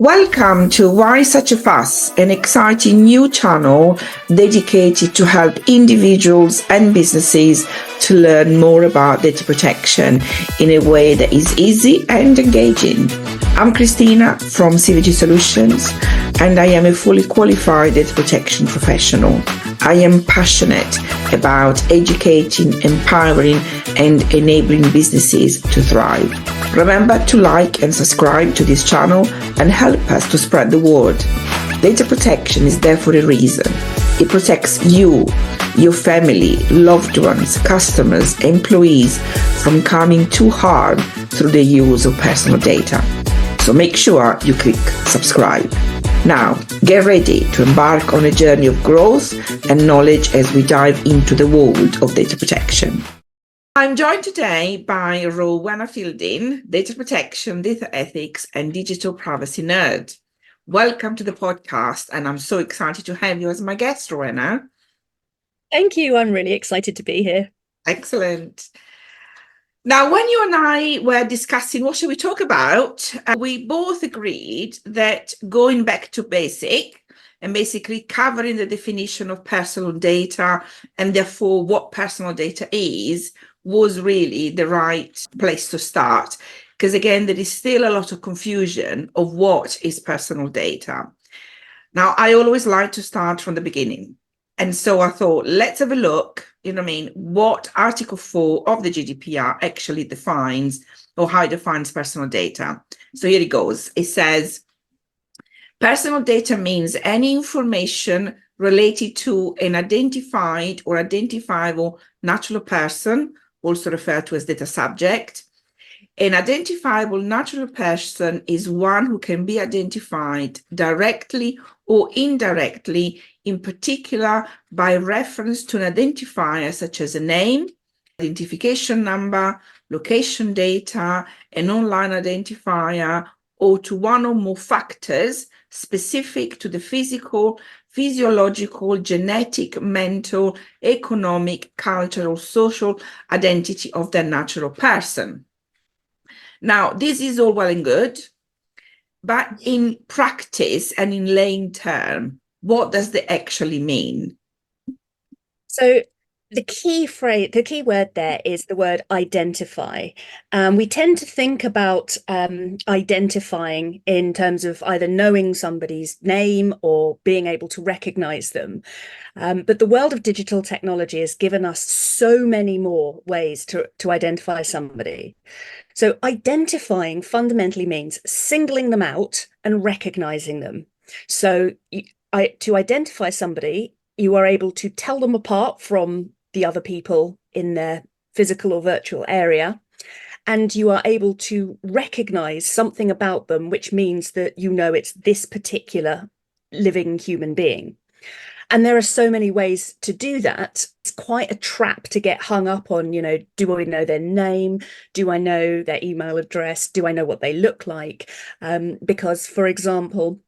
Welcome to Why Such a Fuss, an exciting new channel dedicated to help individuals and businesses to learn more about data protection in a way that is easy and engaging. I'm Christina from CVG Solutions, and I am a fully qualified data protection professional. I am passionate about educating, empowering, and enabling businesses to thrive. Remember to like and subscribe to this channel and help us to spread the word. Data protection is there for a reason. It protects you, your family, loved ones, customers, employees from coming to harm through the use of personal data. So make sure you click subscribe. Now, get ready to embark on a journey of growth and knowledge as we dive into the world of data protection. I'm joined today by Rowenna Fielding, data protection, data ethics, and digital privacy nerd. Welcome to the podcast, and I'm so excited to have you as my guest, Rowenna. Thank you. I'm really excited to be here. Excellent. Now, when you and I were discussing what should we talk about, we both agreed that going back to basic and basically covering the definition of personal data and therefore what personal data is was really the right place to start. Because again, there is still a lot of confusion of what is personal data. Now, I always like to start from the beginning. And so I thought, let's have a look, what Article 4 of the GDPR actually defines or how it defines personal data. So here it goes. It says, personal data means any information related to an identified or identifiable natural person, also referred to as data subject. An identifiable natural person is one who can be identified directly or indirectly, in particular by reference to an identifier such as a name, identification number, location data, an online identifier, or to one or more factors specific to the physical, physiological, genetic, mental, economic, cultural, social identity of the natural person. Now, this is all well and good, but in practice and in laying term, what does that actually mean? So the key word there is the word identify. We tend to think about identifying in terms of either knowing somebody's name or being able to recognize them. But the world of digital technology has given us so many more ways to identify somebody. So identifying fundamentally means singling them out and recognizing them. So to identify somebody, you are able to tell them apart from the other people in their physical or virtual area, and you are able to recognize something about them, which means that you know it's this particular living human being. And there are so many ways to do that. It's quite a trap to get hung up on, do I know their name? Do I know their email address? Do I know what they look like? Because, for example,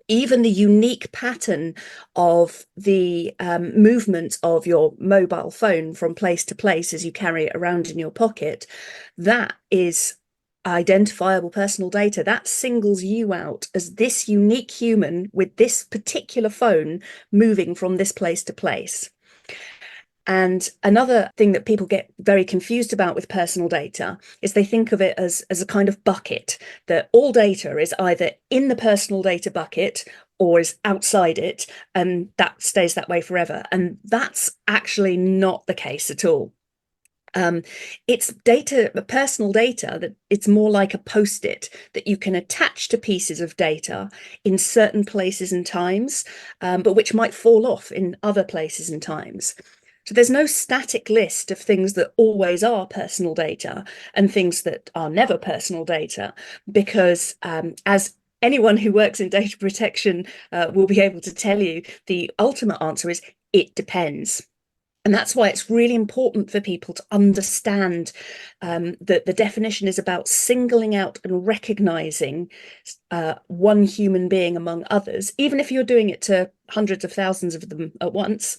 even the unique pattern of the movement of your mobile phone from place to place as you carry it around in your pocket, that is identifiable personal data. That singles you out as this unique human with this particular phone moving from this place to place. And another thing that people get very confused about with personal data is they think of it as a kind of bucket, that all data is either in the personal data bucket or is outside it, and that stays that way forever. And that's actually not the case at all. It's personal data, that it's more like a post-it that you can attach to pieces of data in certain places and times, but which might fall off in other places and times. So there's no static list of things that always are personal data and things that are never personal data, because as anyone who works in data protection will be able to tell you, the ultimate answer is it depends. And that's why it's really important for people to understand that the definition is about singling out and recognizing one human being among others, even if you're doing it to hundreds of thousands of them at once.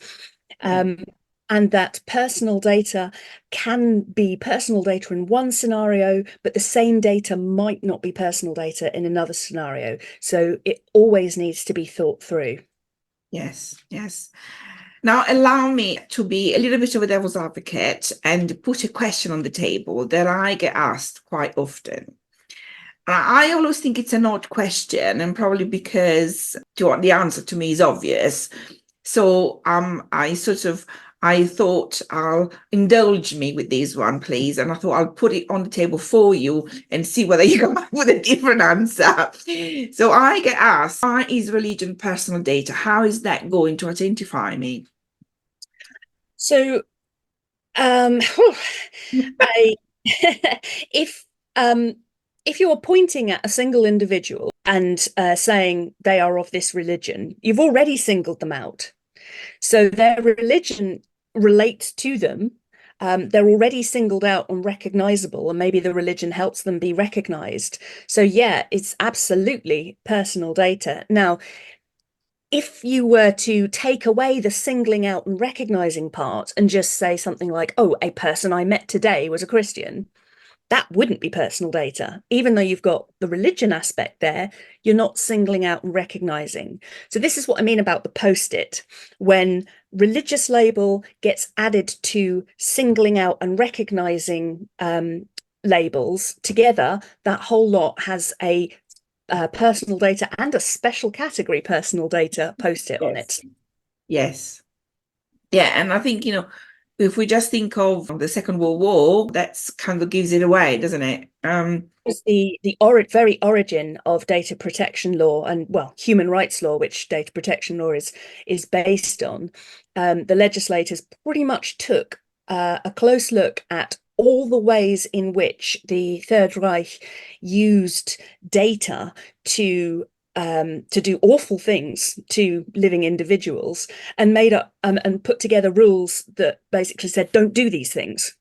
and that personal data can be personal data in one scenario, but the same data might not be personal data in another scenario. So it always needs to be thought through. Yes, yes. Now, allow me to be a little bit of a devil's advocate and put a question on the table that I get asked quite often. I always think it's an odd question, and probably because the answer to me is obvious. So I thought I'll indulge me with this one, please. And I thought I'll put it on the table for you and see whether you come up with a different answer. So I get asked, why is religion personal data? How is that going to identify me? So I if you're pointing at a single individual and saying they are of this religion, you've already singled them out. So their religion relates to them. They're already singled out and recognizable, and maybe the religion helps them be recognized. So yeah, it's absolutely personal data. Now, if you were to take away the singling out and recognizing part and just say something like, oh, a person I met today was a Christian, that wouldn't be personal data. Even though you've got the religion aspect there, you're not singling out and recognizing. So this is what I mean about the post-it. When religious label gets added to singling out and recognizing labels together, that whole lot has a personal data and a special category personal data post-it on it. Yes. Yeah, and I think, if we just think of the Second World War, that's kind of gives it away, doesn't it? It's the very origin of data protection law and, well, human rights law, which data protection law is based on. The legislators pretty much took a close look at all the ways in which the Third Reich used data to do awful things to living individuals, and made up and put together rules that basically said, don't do these things.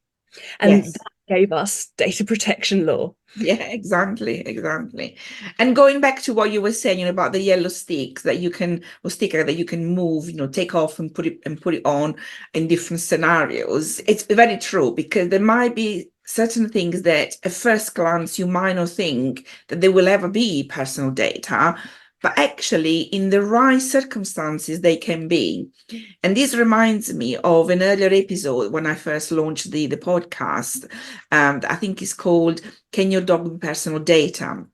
And Yes. that gave us data protection law. Yeah, exactly. And going back to what you were saying, about the yellow stick that you can, or sticker that you can move, take off and put it on in different scenarios. It's very true, because there might be certain things that at first glance you might not think that they will ever be personal data, but actually in the right circumstances they can be. And this reminds me of an earlier episode when I first launched the podcast. I think it's called Can Your Dog Be Personal Data?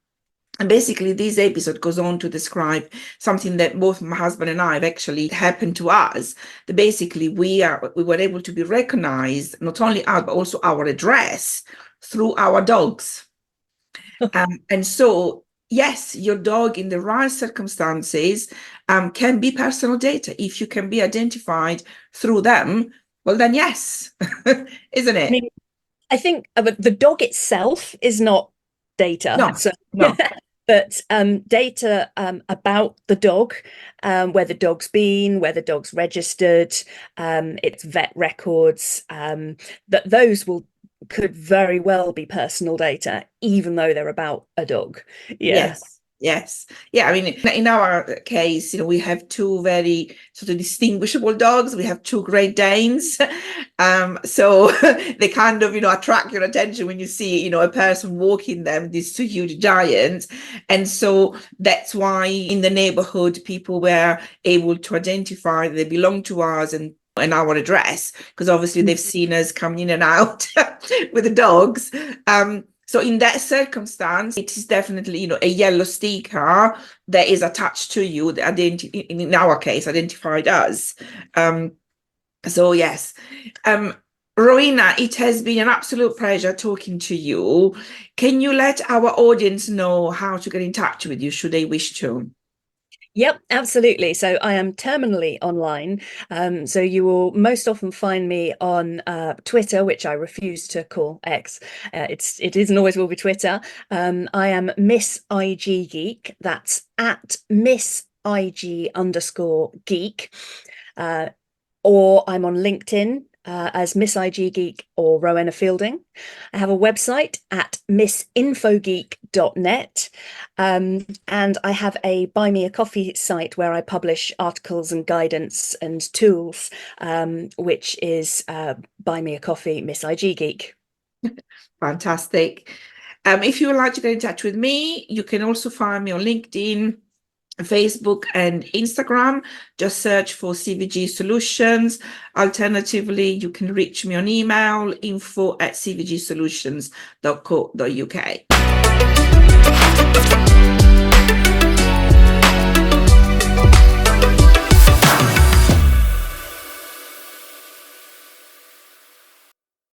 And basically, this episode goes on to describe something that both my husband and I have actually happened to us. That basically we were able to be recognized, not only us, but also our address through our dogs. And so, yes, your dog in the right circumstances can be personal data. If you can be identified through them, well, then yes, isn't it? I mean, I think the dog itself is not data. No, So, no. but data about the dog, where the dog's been, where the dog's registered, its vet records, that those could very well be personal data, even though they're about a dog. Yeah. Yes. Yeah, I mean, in our case, we have two very sort of distinguishable dogs. We have two Great Danes. So they kind of, attract your attention when you see, a person walking them, these two huge giants. And so that's why in the neighborhood, people were able to identify they belong to us and our address, because obviously they've seen us coming in and out with the dogs. So in that circumstance, it is definitely, a yellow sticker that is attached to you that in our case identified us. So yes. Rowenna, it has been an absolute pleasure talking to you. Can you let our audience know how to get in touch with you should they wish to? Yep, absolutely. So I am terminally online. So you will most often find me on Twitter, which I refuse to call X. It is and always will be Twitter. I am Miss IG Geek. That's at Miss IG _geek. Or I'm on LinkedIn as Miss IG Geek or Rowenna Fielding. I have a website at missinfogeek.net. And I have a Buy Me a Coffee site where I publish articles and guidance and tools, which is Buy Me a Coffee, Miss IG Geek. Fantastic. If you would like to get in touch with me, you can also find me on LinkedIn, Facebook and Instagram. Just search for CVG Solutions. Alternatively, you can reach me on email, info@cvgsolutions.co.uk.